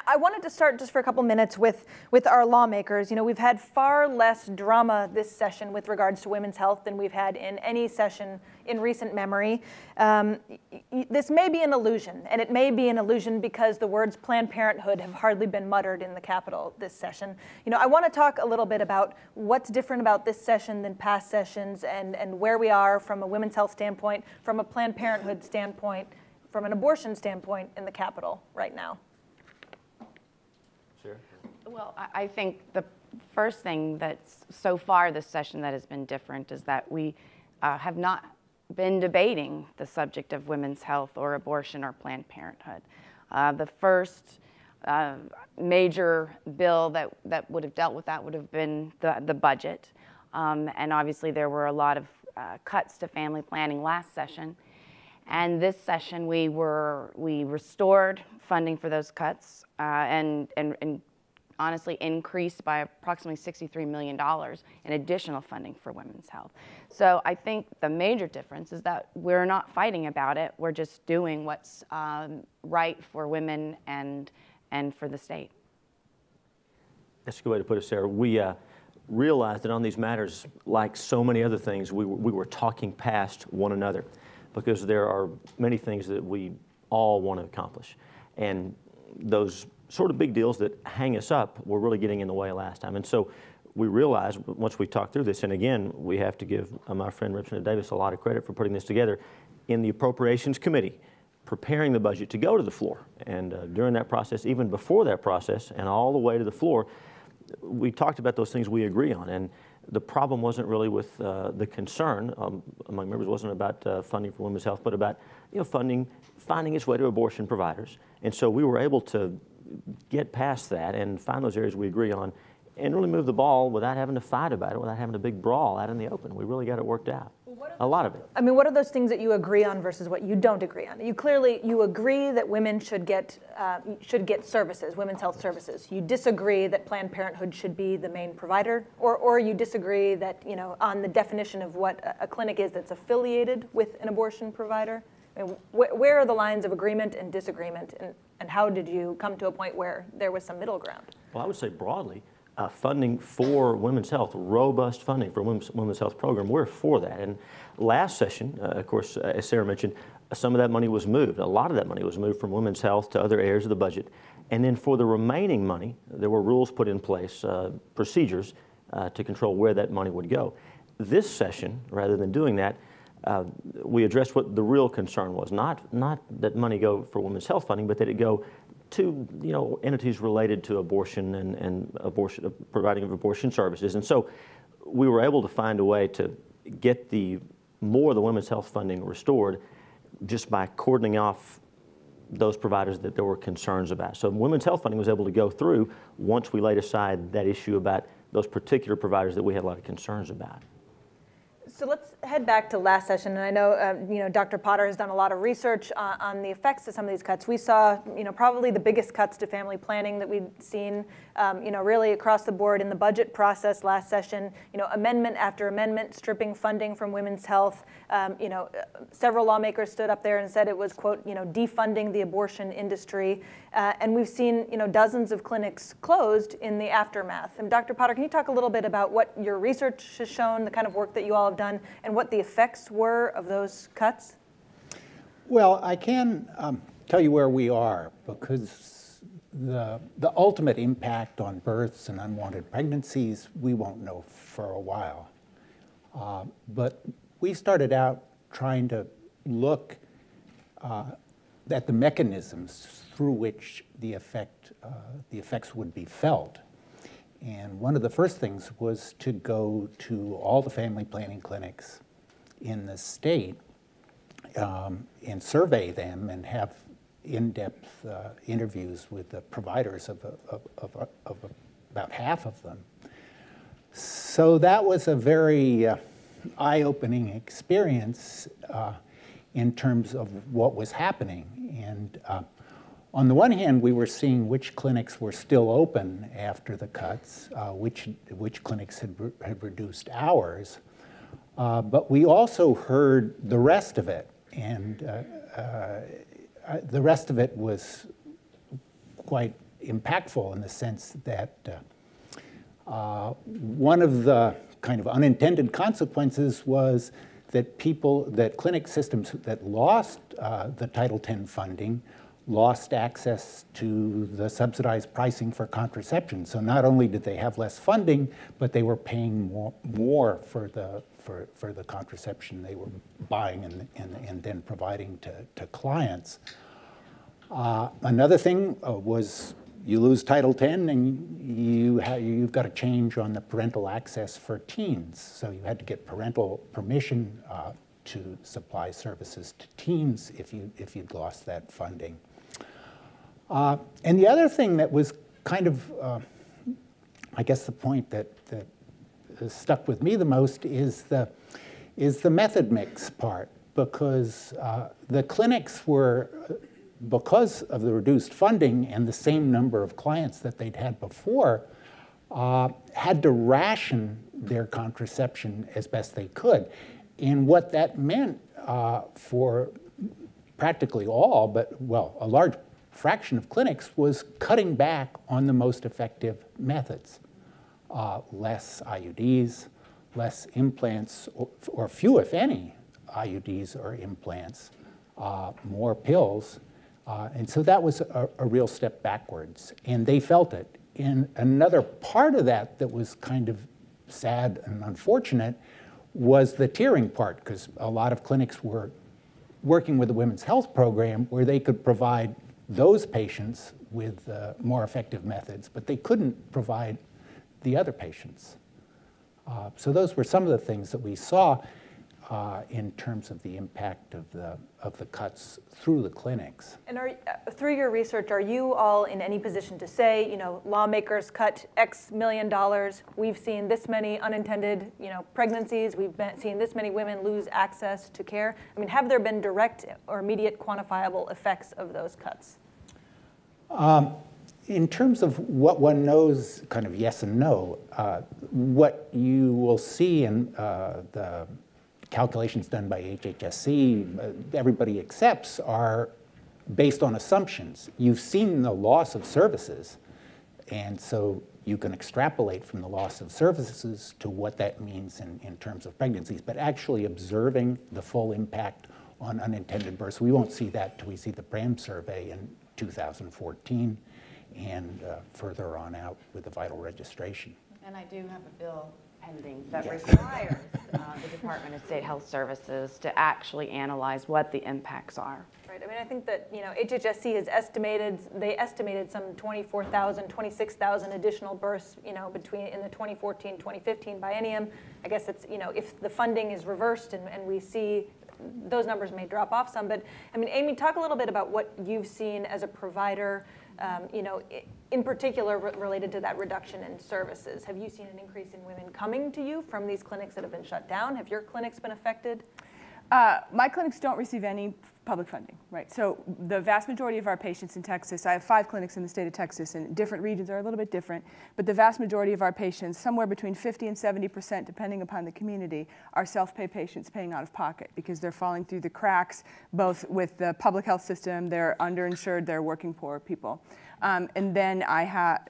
I wanted to start just for a couple minutes with our lawmakers. You know, we've had far less drama this session with regards to women's health than we've had in any session in recent memory. This may be an illusion, and it may be an illusion because the words Planned Parenthood have hardly been muttered in the Capitol this session. You know, I want to talk a little bit about what's different about this session than past sessions and where we are from a women's health standpoint, from a Planned Parenthood standpoint, from an abortion standpoint in the Capitol right now. Sure. Well, I think the first thing that's so far this session that has been different is that we have not been debating the subject of women's health or abortion or Planned Parenthood. The first major bill that would have dealt with that would have been the budget. And obviously there were a lot of cuts to family planning last session. And this session we restored funding for those cuts and honestly increased by approximately $63 million in additional funding for women's health. So I think the major difference is that we're not fighting about it. We're just doing what's right for women and for the state. That's a good way to put it, Sarah. We realized that on these matters, like so many other things, we were talking past one another, because there are many things that we all want to accomplish. And those sort of big deals that hang us up were really getting in the way last time. And so we realized once we talked through this, and again, we have to give my friend Representative Davis a lot of credit for putting this together in the Appropriations Committee, preparing the budget to go to the floor. And during that process, even before that process, and all the way to the floor, we talked about those things we agree on. And the problem wasn't really with the concern among members wasn't about funding for women's health, but about funding finding its way to abortion providers. And so we were able to get past that and find those areas we agree on, and really move the ball without having to fight about it, without having a big brawl out in the open. We really got it worked out. A lot of it. I mean, what are those things that you agree on versus what you don't agree on? You agree that women should get services, women's health services. You disagree that Planned Parenthood should be the main provider, or you disagree that on the definition of what a clinic is that's affiliated with an abortion provider. I mean, where are the lines of agreement and disagreement, and how did you come to a point where there was some middle ground? Well, I would say broadly, funding for women's health, robust funding for women's health program, we're for that. And last session, of course, as Sarah mentioned, some of that money was moved. A lot of that money was moved from women's health to other areas of the budget. And then for the remaining money, there were rules put in place, procedures to control where that money would go. This session, rather than doing that, we addressed what the real concern was, not that money go for women's health funding, but that it go to entities related to abortion and abortion, providing of abortion services. And so we were able to find a way to get more of the women's health funding restored just by cordoning off those providers that there were concerns about. So women's health funding was able to go through once we laid aside that issue about those particular providers that we had a lot of concerns about. So let's head back to last session, and I know Dr. Potter has done a lot of research on the effects of some of these cuts. We saw probably the biggest cuts to family planning that we've seen really across the board in the budget process last session. Amendment after amendment stripping funding from women's health. Several lawmakers stood up there and said it was, quote, defunding the abortion industry, and we've seen dozens of clinics closed in the aftermath. And Dr. Potter, can you talk a little bit about what your research has shown, the kind of work that you all have done, and what the effects were of those cuts? Well, I can tell you where we are, because the ultimate impact on births and unwanted pregnancies we won't know for a while. But we started out trying to look at the mechanisms through which the effects would be felt. And one of the first things was to go to all the family planning clinics in the state and survey them and have in-depth interviews with the providers of about half of them. So that was a very eye-opening experience in terms of what was happening. And on the one hand, we were seeing which clinics were still open after the cuts, which clinics had reduced hours, but we also heard the rest of it, and the rest of it was quite impactful in the sense that one of the kind of unintended consequences was that clinic systems that lost the Title X funding lost access to the subsidized pricing for contraception. So not only did they have less funding, but they were paying more for the contraception they were buying and then providing to clients. Another thing was you lose Title X and you've got a change on the parental access for teens. So you had to get parental permission to supply services to teens if you'd lost that funding. And the other thing that was kind of, I guess the point that stuck with me the most is the method mix part, because the clinics were, because of the reduced funding and the same number of clients that they'd had before, had to ration their contraception as best they could. And what that meant for practically all, but well, a large fraction of clinics was cutting back on the most effective methods. Less IUDs, less implants, or few, if any, IUDs or implants, more pills. And so that was a real step backwards, and they felt it. And another part of that was kind of sad and unfortunate was the tiering part, because a lot of clinics were working with the Women's Health Program where they could provide those patients with more effective methods, but they couldn't provide the other patients. So those were some of the things that we saw in terms of the impact of the cuts through the clinics. And through your research, are you all in any position to say, lawmakers cut X million dollars, we've seen this many unintended, pregnancies, we've seen this many women lose access to care? I mean, have there been direct or immediate quantifiable effects of those cuts? In terms of what one knows, kind of yes and no, what you will see in the calculations done by HHSC, everybody accepts, are based on assumptions. You've seen the loss of services, and so you can extrapolate from the loss of services to what that means in terms of pregnancies, but actually observing the full impact on unintended births, we won't see that till we see the BRAM survey in 2014 and further on out with the vital registration. And I do have a bill pending that requires the Department of State Health Services to actually analyze what the impacts are. Right. I mean, I think that HHSC has estimated some 24,000, 26,000 additional births, in the 2014-2015 biennium. I guess it's if the funding is reversed and we see those numbers may drop off some. But I mean, Amy, talk a little bit about what you've seen as a provider. In particular related to that reduction in services. Have you seen an increase in women coming to you from these clinics that have been shut down? Have your clinics been affected? My clinics don't receive any public funding, right? So the vast majority of our patients in Texas, I have 5 clinics in the state of Texas, and different regions are a little bit different, but the vast majority of our patients, somewhere between 50 and 70%, depending upon the community, are self-pay patients paying out of pocket because they're falling through the cracks, both with the public health system, they're underinsured, they're working poor people. And then I have,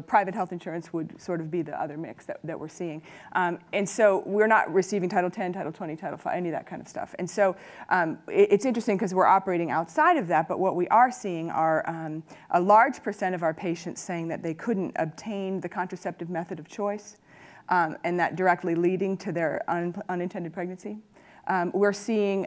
private health insurance would sort of be the other mix that we're seeing. And so we're not receiving Title X, Title 20, Title 5, any of that kind of stuff. And so it's interesting because we're operating outside of that, but what we are seeing are a large percent of our patients saying that they couldn't obtain the contraceptive method of choice, and that directly leading to their unintended pregnancy. We're seeing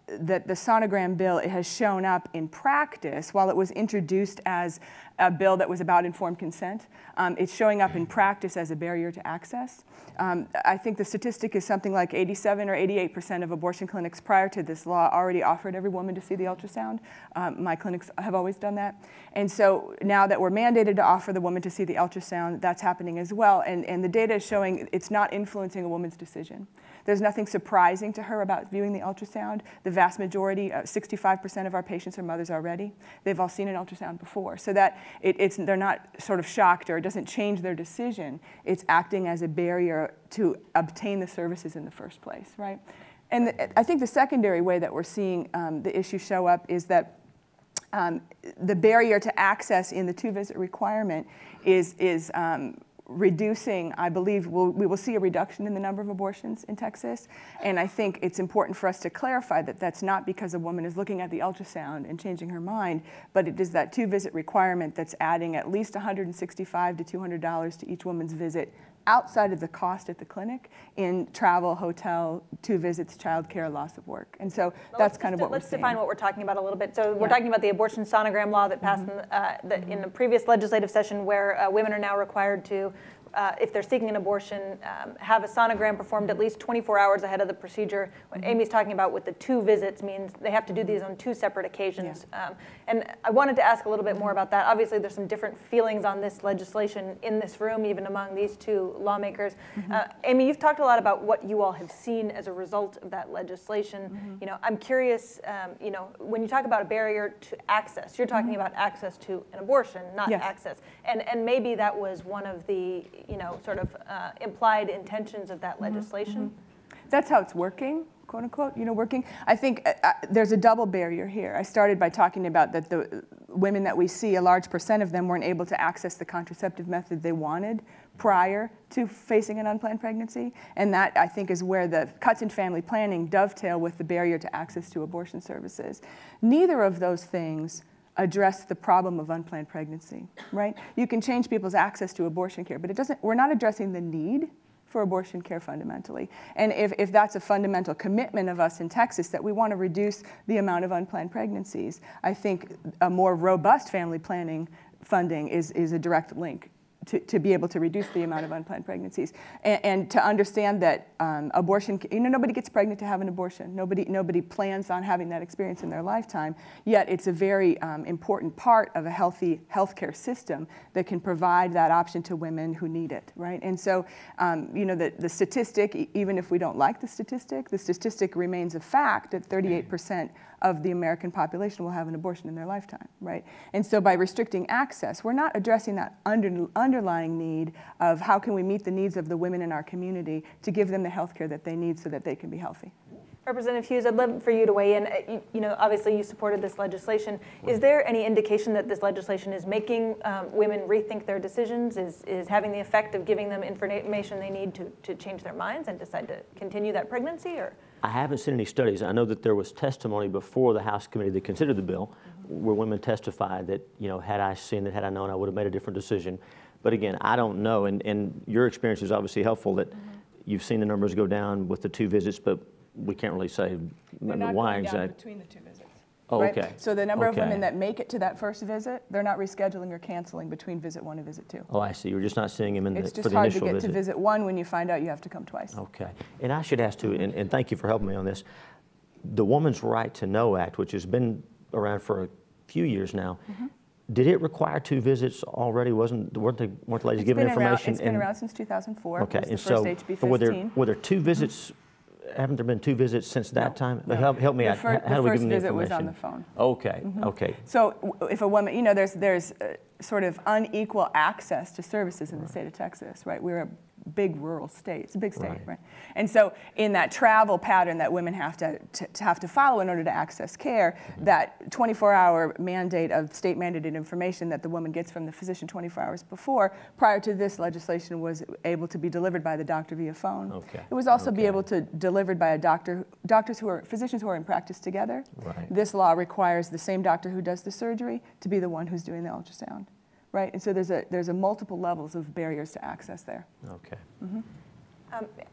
that the sonogram bill, it has shown up in practice. While it was introduced as a bill that was about informed consent, it's showing up in practice as a barrier to access. I think the statistic is something like 87 or 88% of abortion clinics prior to this law already offered every woman to see the ultrasound. My clinics have always done that. And so now that we're mandated to offer the woman to see the ultrasound, that's happening as well. And the data is showing it's not influencing a woman's decision. There's nothing surprising to her about viewing the ultrasound. The vast majority, 65% of our patients are mothers already. They've all seen an ultrasound before. So that they're not sort of shocked, or it doesn't change their decision. It's acting as a barrier to obtain the services in the first place, right? And I think the secondary way that we're seeing the issue show up is that the barrier to access in the 2-visit requirement is reducing, I believe, we will see a reduction in the number of abortions in Texas. And I think it's important for us to clarify that that's not because a woman is looking at the ultrasound and changing her mind, but it is that 2-visit requirement that's adding at least $165 to $200 to each woman's visit outside of the cost at the clinic in travel, hotel, 2 visits, childcare, loss of work. And so that's kind of what we're seeing. Let's define what we're talking about a little bit. So we're talking about the abortion sonogram law that passed in the previous legislative session, where women are now required to, if they're seeking an abortion, have a sonogram performed at least 24 hours ahead of the procedure. What Amy's talking about with the 2 visits means they have to do these on 2 separate occasions. And I wanted to ask a little bit more about that. Obviously, there's some different feelings on this legislation in this room, even among these 2 lawmakers. Amy, you've talked a lot about what you all have seen as a result of that legislation. You know, I'm curious, you know, when you talk about a barrier to access, you're talking about access to an abortion, not access. And maybe that was one of the, you know, sort of implied intentions of that legislation. That's how it's working, quote unquote, you know, working. I think there's a double barrier here. I started by talking about that the women that we see, a large percent of them weren't able to access the contraceptive method they wanted prior to facing an unplanned pregnancy. And that, I think, is where the cuts in family planning dovetail with the barrier to access to abortion services. Neither of those things address the problem of unplanned pregnancy, right? You can change people's access to abortion care, but it doesn't, we're not addressing the need for abortion care fundamentally. And if that's a fundamental commitment of us in Texas, that we want to reduce the amount of unplanned pregnancies, I think a more robust family planning funding is a direct link to be able to reduce the amount of unplanned pregnancies, and to understand that abortion, you know, nobody gets pregnant to have an abortion. Nobody plans on having that experience in their lifetime, yet it's a very important part of a healthy healthcare system that can provide that option to women who need it, right? And so, you know, the statistic, even if we don't like the statistic remains a fact that 38% of the American population will have an abortion in their lifetime, right? And so by restricting access, we're not addressing that underlying need of how can we meet the needs of the women in our community to give them the health care that they need so that they can be healthy. Representative Hughes, I'd love for you to weigh in. You know, obviously you supported this legislation. Is there any indication that this legislation is making women rethink their decisions, is having the effect of giving them information they need to change their minds and decide to continue that pregnancy? Or I haven't seen any studies. I know that there was testimony before the House committee that considered the bill where women testified that, you know, had I seen it, had I known, I would have made a different decision. But again, I don't know. And your experience is obviously helpful that you've seen the numbers go down with the 2 visits, but we can't really say why exactly. Between the 2 visits. Oh, right? okay. So the number of women that make it to that first visit, they're not rescheduling or canceling between visit 1 and visit 2. Oh, I see. You're just not seeing them It's for just the hard initial to get visit. to visit 1 when you find out you have to come twice. Okay. And I should ask too, and thank you for helping me on this, the Woman's Right to Know Act, which has been around for a few years now, did it require 2 visits already? Weren't the ladies given information? It's been around since 2004. Okay. It was And the so first HB 15. were there 2 visits? Haven't there been 2 visits since that time? No. Help me out. How do we give them the information? The first visit was on the phone. Okay, okay. So if a woman, you know, there's sort of unequal access to services in the state of Texas, right? We're a big rural state. It's a big state, right? And so in that travel pattern that women have to follow in order to access care, that 24-hour mandate of state-mandated information that the woman gets from the physician 24 hours before, prior to this legislation, was able to be delivered by the doctor via phone. Okay. It was also be able to delivered by a physicians who are in practice together. Right. This law requires the same doctor who does the surgery to be the one who's doing the ultrasound. Right, and so there's a multiple levels of barriers to access there. Okay.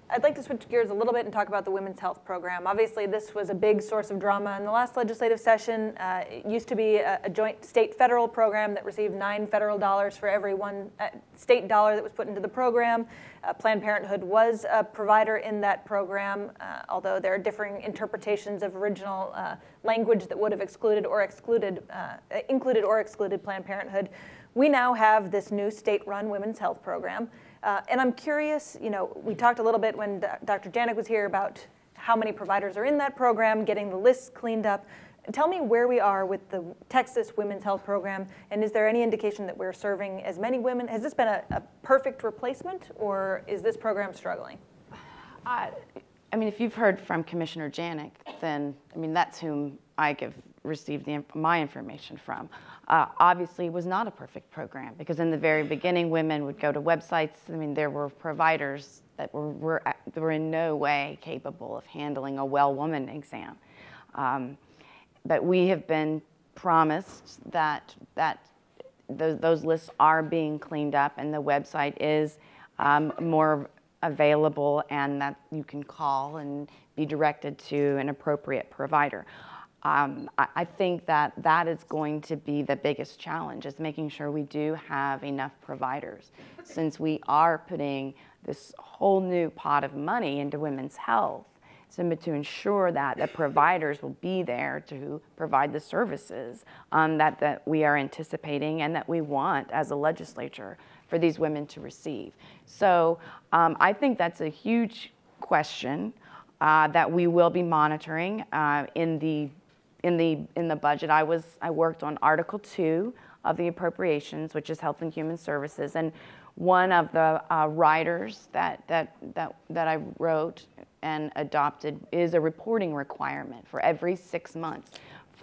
I'd like to switch gears a little bit and talk about the Women's Health Program. Obviously, this was a big source of drama in the last legislative session. It used to be a joint state-federal program that received $9 federal dollars for every $1 state dollar that was put into the program. Planned Parenthood was a provider in that program, although there are differing interpretations of original language that would have included or excluded Planned Parenthood. We now have this new state-run women's health program. And I'm curious, you know, we talked a little bit when Dr. Janik was here about how many providers are in that program, getting the lists cleaned up. Tell me where we are with the Texas Women's Health Program, and is there any indication that we're serving as many women? Has this been a perfect replacement, or is this program struggling? I mean, if you've heard from Commissioner Janik, then, I mean, that's whom I give received my information from. Obviously, it was not a perfect program because in the very beginning, women would go to websites. I mean, there were providers that were in no way capable of handling a well woman exam. But we have been promised that those lists are being cleaned up and the website is more available and that you can call and be directed to an appropriate provider. I think that is going to be the biggest challenge, is making sure we do have enough providers, since we are putting this whole new pot of money into women's health, to ensure that the providers will be there to provide the services that we are anticipating and that we want as a legislature for these women to receive. So I think that's a huge question that we will be monitoring in the budget. I worked on Article 2 of the appropriations, which is Health and Human Services, and one of the riders that I wrote and adopted is a reporting requirement for every 6 months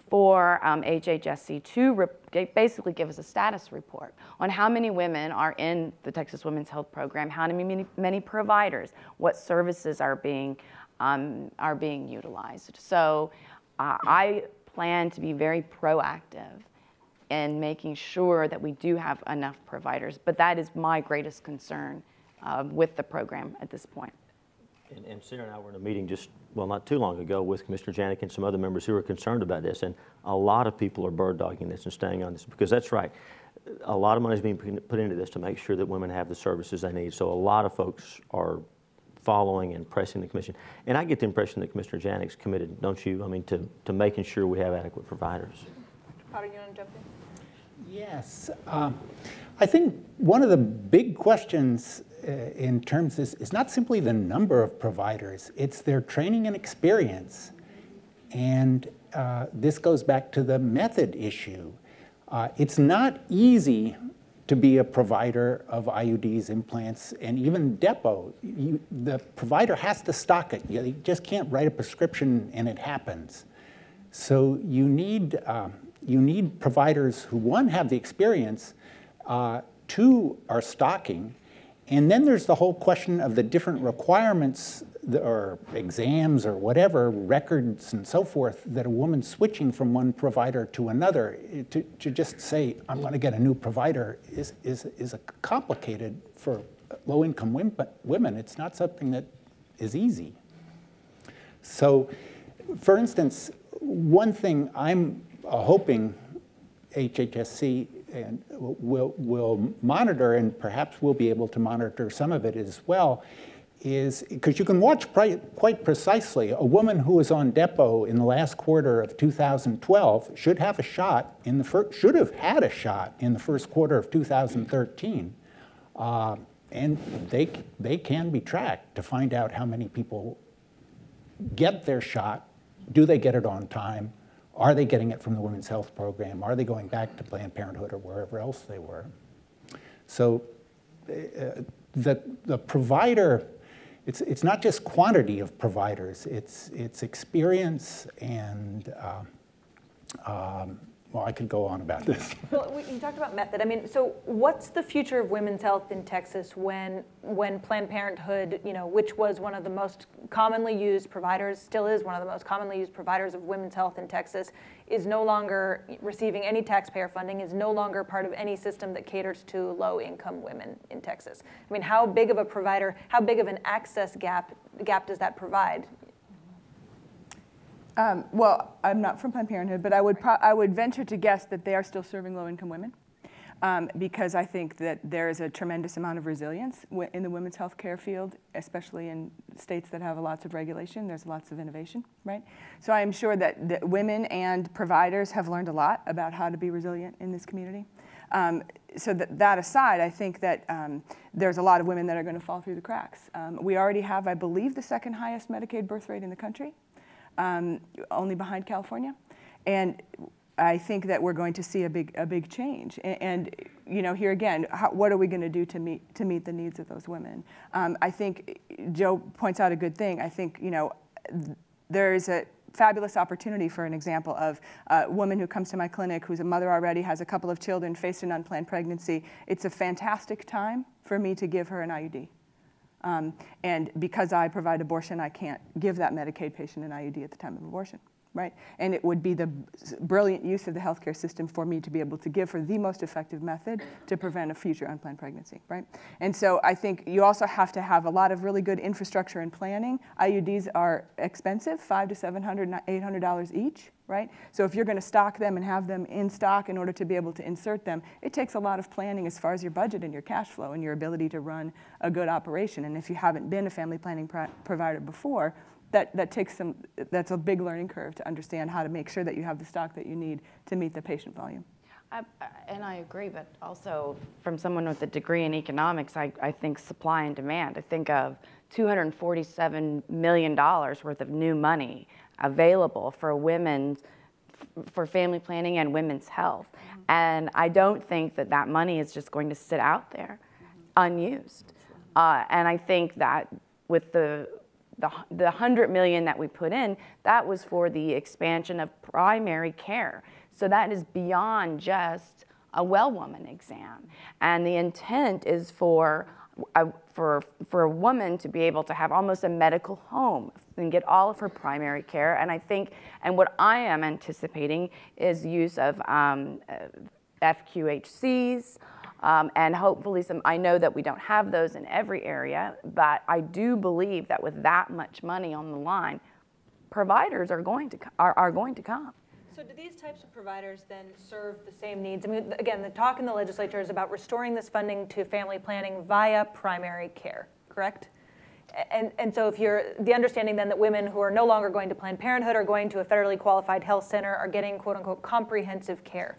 for HHSC to basically give us a status report on how many women are in the Texas Women's Health Program, how many providers, what services are being utilized. So I plan to be very proactive in making sure that we do have enough providers, but that is my greatest concern with the program at this point. And Sarah and I were in a meeting just, well, not too long ago with Commissioner Janik and some other members who are concerned about this, and a lot of people are bird dogging this and staying on this, because that's right. A lot of money is being put into this to make sure that women have the services they need. So a lot of folks are following and pressing the commission. And I get the impression that Commissioner Janik's committed, don't you? I mean, to making sure we have adequate providers. Potter, you want to jump in? Yes. I think one of the big questions in terms is not simply the number of providers, it's their training and experience. And this goes back to the method issue. It's not easy to be a provider of IUDs, implants, and even depot. The provider has to stock it. You just can't write a prescription and it happens. So you need providers who, one, have the experience, two, are stocking, and then there's the whole question of the different requirements or exams or whatever, records and so forth, that a woman switching from one provider to another, to just say, I'm going to get a new provider, is complicated for low-income women. It's not something that is easy. So, for instance, one thing I'm hoping HHSC and will monitor, and perhaps we'll be able to monitor some of it as well, is because you can watch quite precisely a woman who was on depot in the last quarter of 2012 should have a shot in the should have had a shot in the first quarter of 2013, and they can be tracked to find out how many people get their shot. Do they get it on time? Are they getting it from the Women's Health Program? Are they going back to Planned Parenthood or wherever else they were? So the provider, it's not just quantity of providers, it's experience and, well, I could go on about this. Well, you talked about method. I mean, so what's the future of women's health in Texas when Planned Parenthood, which was one of the most commonly used providers, still is one of the most commonly used providers of women's health in Texas, is no longer receiving any taxpayer funding, is no longer part of any system that caters to low-income women in Texas? I mean, how big of a provider, how big of an access gap does that provide? Well, I'm not from Planned Parenthood, but I would venture to guess that they are still serving low-income women, because I think that there is a tremendous amount of resilience in the women's health care field, especially in states that have lots of regulation. There's lots of innovation, right? So I am sure that women and providers have learned a lot about how to be resilient in this community. So that aside, I think that there's a lot of women that are going to fall through the cracks. We already have, I believe, the second highest Medicaid birth rate in the country. Only behind California, and I think that we're going to see a big change. And here again, what are we going to do to meet the needs of those women? I think Joe points out a good thing. I think there is a fabulous opportunity for an example of a woman who comes to my clinic who's a mother already, has a couple of children, faced an unplanned pregnancy. It's a fantastic time for me to give her an IUD. And because I provide abortion, I can't give that Medicaid patient an IUD at the time of abortion, right? And it would be the brilliant use of the healthcare system for me to be able to give her the most effective method to prevent a future unplanned pregnancy, right? And so I think you also have to have a lot of really good infrastructure and planning. IUDs are expensive, $500 to $700, $800 each, right? So if you're going to stock them and have them in stock in order to be able to insert them, it takes a lot of planning as far as your budget and your cash flow and your ability to run a good operation. And if you haven't been a family planning provider before, that's a big learning curve to understand how to make sure that you have the stock that you need to meet the patient volume. And I agree, but also from someone with a degree in economics, I think supply and demand. I think of $247 million worth of new money available for women, for family planning and women's health. Mm-hmm. And I don't think that that money is just going to sit out there unused. And I think that with the $100 million that we put in, that was for the expansion of primary care. So that is beyond just a well woman exam. And the intent is for a woman to be able to have almost a medical home and get all of her primary care. And I think, and what I am anticipating is use of FQHCs, and hopefully I know that we don't have those in every area, but I do believe that with that much money on the line, providers are going to come. So do these types of providers then serve the same needs? I mean, again, the talk in the legislature is about restoring this funding to family planning via primary care, correct? And so if you're the understanding then that women who are no longer going to Planned Parenthood are going to a federally qualified health center are getting quote unquote comprehensive care.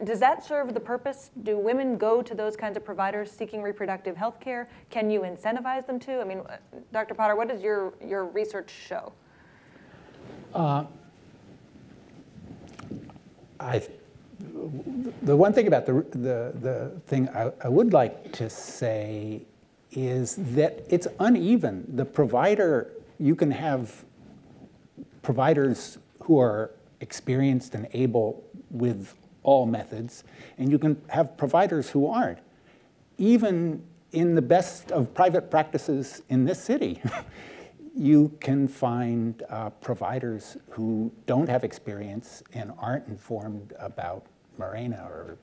Does that serve the purpose? Do women go to those kinds of providers seeking reproductive health care? Can you incentivize them to? I mean, Dr. Potter, what does your research show? The one thing about the thing I would like to say is that it's uneven. The provider, you can have providers who are experienced and able with all methods, and you can have providers who aren't. Even in the best of private practices in this city, you can find providers who don't have experience and aren't informed about Mirena or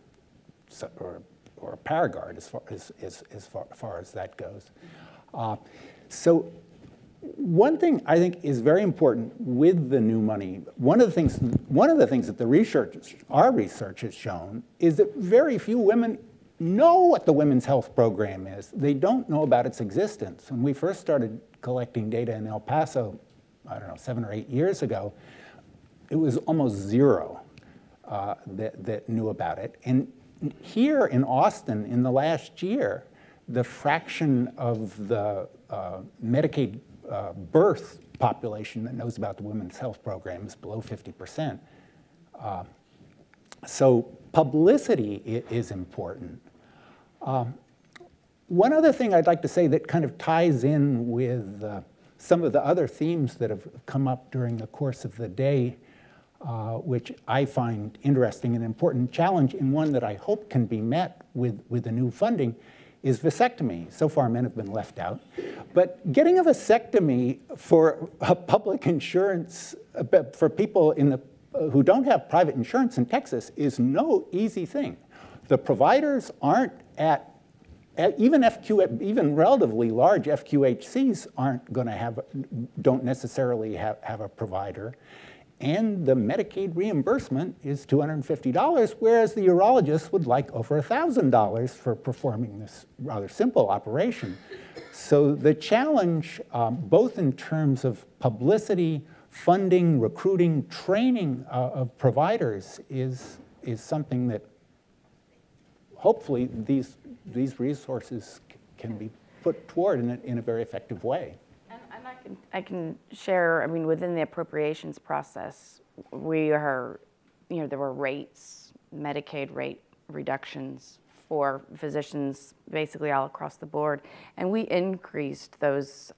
Paragard as far as that goes. So one thing I think is very important with the new money, one of the things that our research has shown is that very few women know what the Women's Health Program is. They don't know about its existence. When we first started collecting data in El Paso, I don't know, 7 or 8 years ago, it was almost zero that knew about it. And here in Austin, in the last year, the fraction of the Medicaid birth population that knows about the Women's Health Program is below 50%. So publicity is important. One other thing I'd like to say that kind of ties in with some of the other themes that have come up during the course of the day, which I find interesting and important challenge, and one that I hope can be met with the new funding, is vasectomy. So far, men have been left out. But getting a vasectomy for public insurance, for people who don't have private insurance in Texas, is no easy thing. The providers aren't even relatively large FQHCs don't necessarily have a provider. And the Medicaid reimbursement is $250, whereas the urologist would like over $1,000 for performing this rather simple operation. So the challenge, both in terms of publicity, funding, recruiting, training of providers is something that hopefully these resources can be put toward in a very effective way. And I can share, I mean, within the appropriations process, there were rates, Medicaid rate reductions for physicians basically all across the board. And we increased those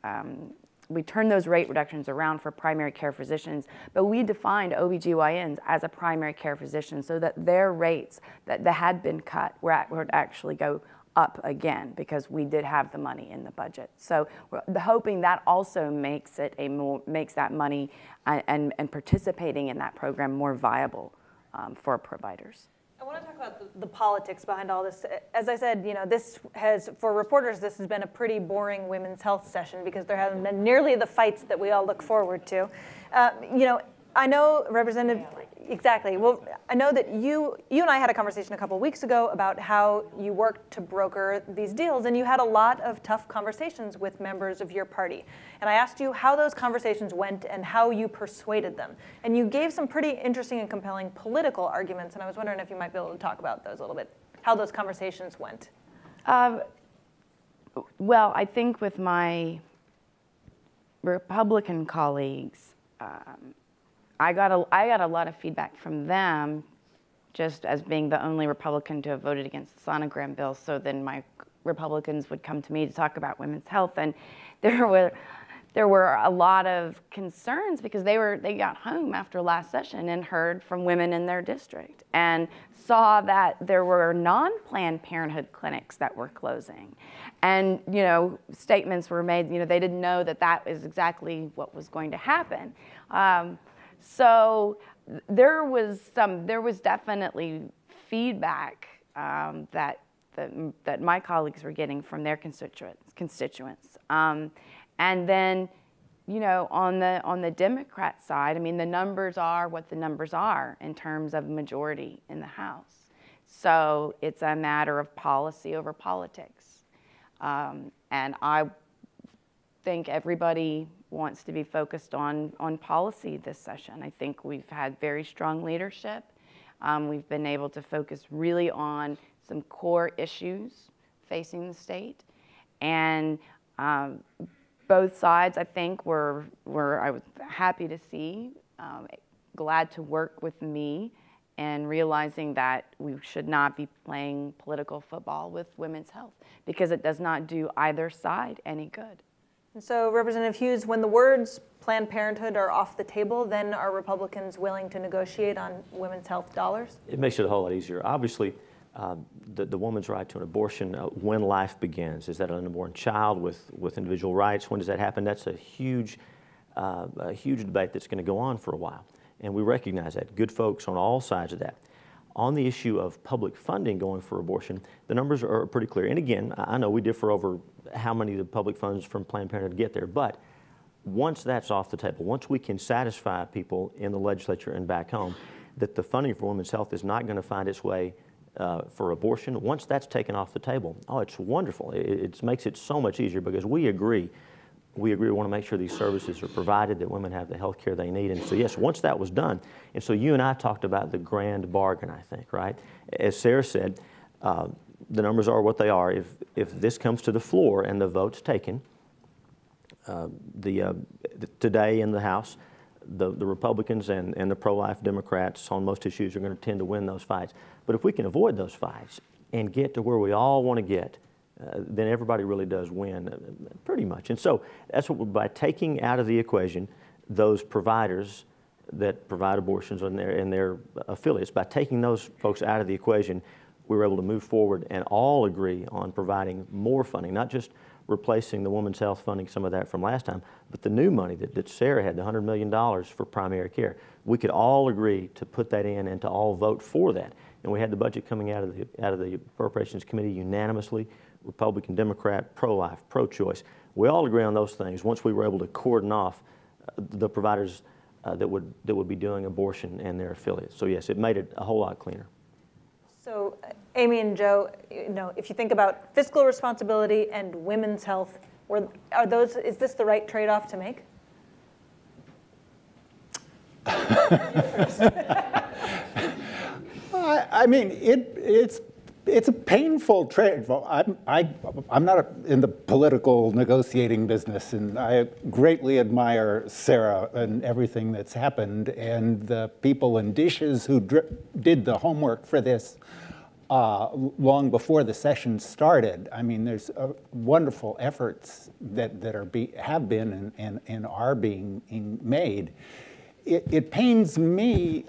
those rate reductions around for primary care physicians, but we defined OBGYNs as a primary care physician so that their rates that had been cut would actually go up again because we did have the money in the budget. So we're hoping that also makes it makes that money and participating in that program more viable for providers. I want to talk about the politics behind all this. As I said, this has, for reporters, this has been a pretty boring women's health session because there haven't been nearly the fights that we all look forward to. I know Representative, exactly. Well, I know that you and I had a conversation a couple of weeks ago about how you worked to broker these deals, and you had a lot of tough conversations with members of your party. And I asked you how those conversations went and how you persuaded them. And you gave some pretty interesting and compelling political arguments, and I was wondering if you might be able to talk about those a little bit, how those conversations went. Well, I think with my Republican colleagues, I got a lot of feedback from them just as being the only Republican to have voted against the sonogram bill. So then my Republicans would come to me to talk about women's health, and there were a lot of concerns because they got home after last session and heard from women in their district and saw that there were non-Planned Parenthood clinics that were closing, and statements were made. They didn't know that is exactly what was going to happen. So there was definitely feedback that my colleagues were getting from their constituents. And then, on the Democrat side, I mean, the numbers are what the numbers are in terms of majority in the House. So it's a matter of policy over politics. And I think everybody wants to be focused on policy this session. I think we've had very strong leadership. We've been able to focus really on some core issues facing the state. And both sides, I think, I was happy to see, glad to work with me, and realizing that we should not be playing political football with women's health because it does not do either side any good. And so, Representative Hughes, when the words Planned Parenthood are off the table, then are Republicans willing to negotiate on women's health dollars? It makes it a whole lot easier. Obviously, the woman's right to an abortion, when life begins. Is that an unborn child with individual rights? When does that happen? That's a huge debate that's going to go on for a while. And we recognize that. Good folks on all sides of that. On the issue of public funding going for abortion, the numbers are pretty clear. And again, I know we differ over how many of the public funds from Planned Parenthood get there, but once that's off the table, once we can satisfy people in the legislature and back home that the funding for women's health is not going to find its way for abortion, once that's taken off the table, it's wonderful. It makes it so much easier because we agree we want to make sure these services are provided, that women have the health care they need. And so, yes, once that was done, and so you and I talked about the grand bargain, I think, right? As Sarah said, the numbers are what they are. If this comes to the floor and the vote's taken, today in the House, the Republicans and the pro-life Democrats on most issues are going to tend to win those fights. But if we can avoid those fights and get to where we all want to get, then everybody really does win, pretty much. And so that's what by taking out of the equation those providers that provide abortions and their affiliates, by taking those folks out of the equation, we were able to move forward and all agree on providing more funding, not just replacing the women's health funding, some of that from last time, but the new money that Sarah had, the $100 million for primary care. We could all agree to put that in and to all vote for that. And we had the budget coming out of the Appropriations Committee unanimously, Republican, Democrat, pro-life, pro-choice. We all agree on those things once we were able to cordon off the providers that would be doing abortion and their affiliates. So yes, it made it a whole lot cleaner. So Amy and Joe, if you think about fiscal responsibility and women's health, is this the right trade-off to make? I mean, it's a painful trade. I'm not in the political negotiating business, and I greatly admire Sarah and everything that's happened, and the people in dishes who did the homework for this. long before the session started. I mean, there's wonderful efforts that have been and are being made. It pains me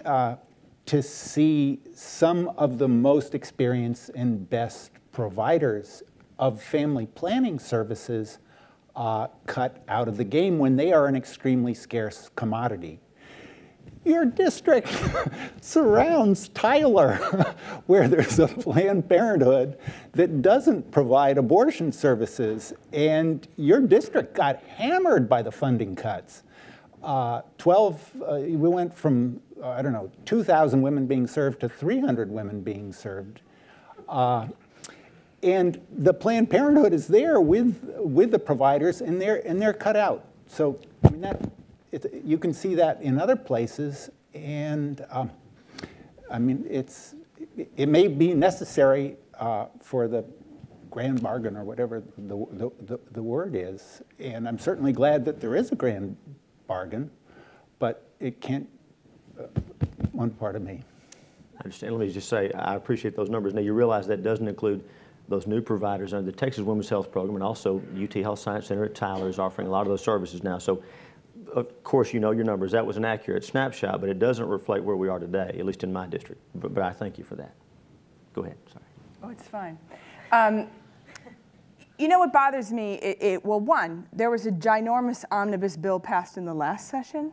to see some of the most experienced and best providers of family planning services cut out of the game when they are an extremely scarce commodity. Your district surrounds Tyler, where there's a Planned Parenthood that doesn't provide abortion services, and your district got hammered by the funding cuts. We went from, I don't know, 2,000 women being served to 300 women being served. And the Planned Parenthood is there with the providers, and they're cut out. So I mean, you can see that in other places, and I mean, it may be necessary for the grand bargain or whatever the word is, and I'm certainly glad that there is a grand bargain, but it can't one part of me. I understand. Let me just say, I appreciate those numbers. Now, you realize that doesn't include those new providers under the Texas Women's Health Program, and also UT Health Science Center at Tyler is offering a lot of those services now. So, of course, you know your numbers. That was an accurate snapshot, but it doesn't reflect where we are today, at least in my district. But I thank you for that. Go ahead. Sorry. Oh, it's fine. You know what bothers me? Well, one, there was a ginormous omnibus bill passed in the last session.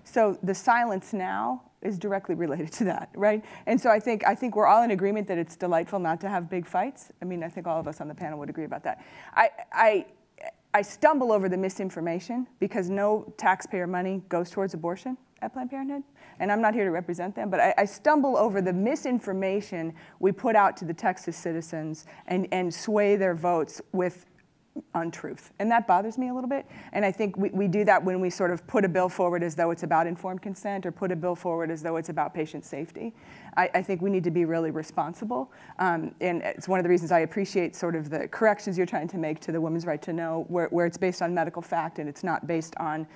So the silence now is directly related to that, right? And so I think we're all in agreement that it's delightful not to have big fights. I mean, I think all of us on the panel would agree about that. I stumble over the misinformation because no taxpayer money goes towards abortion at Planned Parenthood. And I'm not here to represent them, but I stumble over the misinformation we put out to the Texas citizens and sway their votes with untruth. And that bothers me a little bit. And I think we do that when we sort of put a bill forward as though it's about informed consent or put a bill forward as though it's about patient safety. I think we need to be really responsible. And it's one of the reasons I appreciate sort of the corrections you're trying to make to the women's right to know, where it's based on medical fact and it's not based on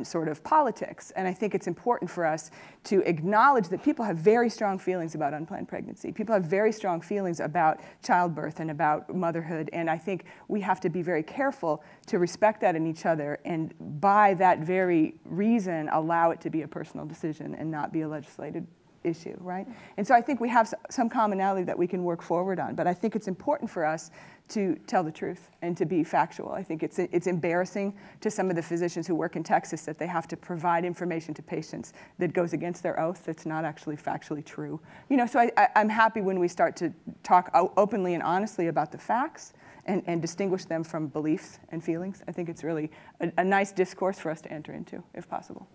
sort of politics. And I think it's important for us to acknowledge that people have very strong feelings about unplanned pregnancy. People have very strong feelings about childbirth and about motherhood. And I think we have to be very careful to respect that in each other and by that very reason allow it to be a personal decision and not be a legislated issue, right? And so I think we have some commonality that we can work forward on, but I think it's important for us to tell the truth and to be factual. I think it's embarrassing to some of the physicians who work in Texas that they have to provide information to patients that goes against their oath that's not actually factually true. You know, so I'm happy when we start to talk openly and honestly about the facts and distinguish them from beliefs and feelings. I think it's really a nice discourse for us to enter into, if possible.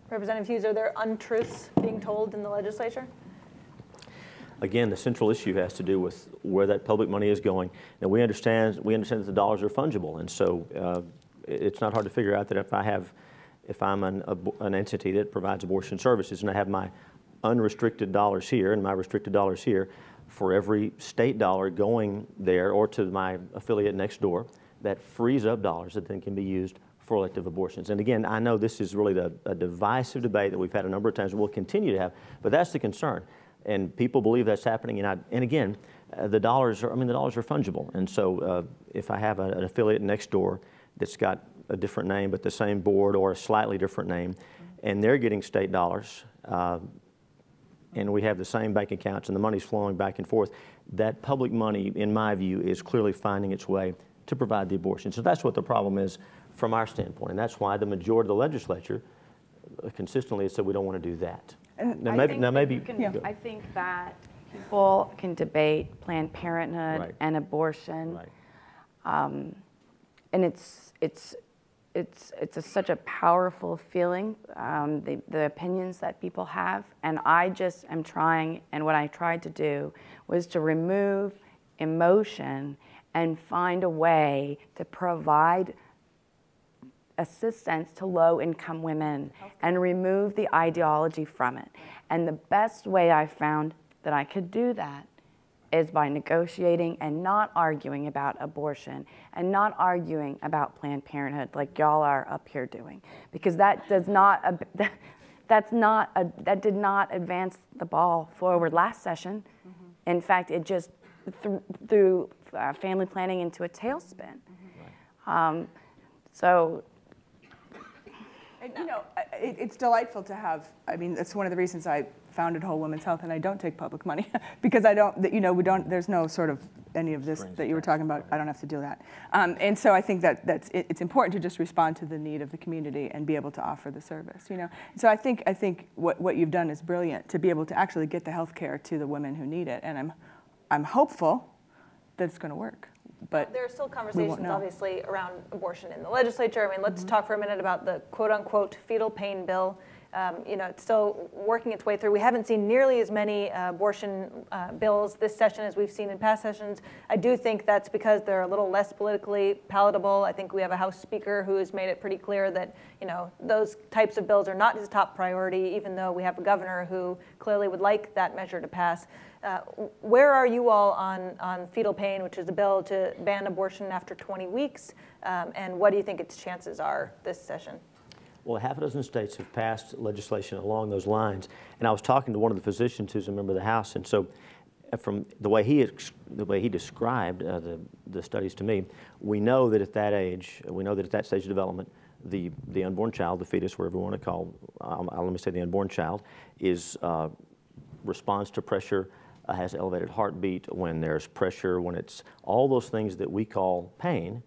Representative Hughes, are there untruths being told in the legislature? Again, the central issue has to do with where that public money is going. Now, we understand that the dollars are fungible, and so it's not hard to figure out that if I'm an entity that provides abortion services and I have my unrestricted dollars here and my restricted dollars here, for every state dollar going there or to my affiliate next door, that frees up dollars that then can be used for elective abortions. And again, I know this is really a divisive debate that we've had a number of times and we'll continue to have, but that's the concern. And people believe that's happening. And again, the dollars are fungible. And so if I have an affiliate next door that's got a different name but the same board or a slightly different name, and they're getting state dollars, and we have the same bank accounts and the money's flowing back and forth, that public money, in my view, is clearly finding its way to provide the abortion. So that's what the problem is from our standpoint, and that's why the majority of the legislature consistently has said we don't want to do that. And I think that people can debate Planned Parenthood right. and abortion, right. And it's such a powerful feeling, the opinions that people have, and I just am trying, and what I tried to do was to remove emotion and find a way to provide assistance to low-income women and remove the ideology from it. And the best way I found that I could do that is by negotiating and not arguing about abortion and not arguing about Planned Parenthood like y'all are up here doing, because that did not advance the ball forward last session. In fact, it just threw family planning into a tailspin. So. And, you know, it's delightful to have, I mean, that's one of the reasons I founded Whole Women's Health, and I don't take public money because I don't, you know, there's no sort of any of this that you were talking about. I don't have to do that. And so I think that it's important to just respond to the need of the community and be able to offer the service, you know. So I think what you've done is brilliant, to be able to actually get the health care to the women who need it. And I'm hopeful that it's going to work. But there are still conversations, obviously, around abortion in the legislature. I mean, let's talk for a minute about the quote-unquote fetal pain bill. You know, it's still working its way through. We haven't seen nearly as many abortion bills this session as we've seen in past sessions. I do think that's because they're a little less politically palatable. I think we have a House Speaker who has made it pretty clear that, you know, those types of bills are not his top priority, even though we have a governor who clearly would like that measure to pass. Where are you all on fetal pain, which is a bill to ban abortion after 20 weeks? And what do you think its chances are this session? Well, half a dozen states have passed legislation along those lines. And I was talking to one of the physicians who's a member of the House, and so from the way he described the studies to me, we know that at that age, we know that at that stage of development, the unborn child, the fetus, whatever we want to call, let me say the unborn child, responds to pressure, has elevated heartbeat, when there's pressure, when it's all those things that we call pain,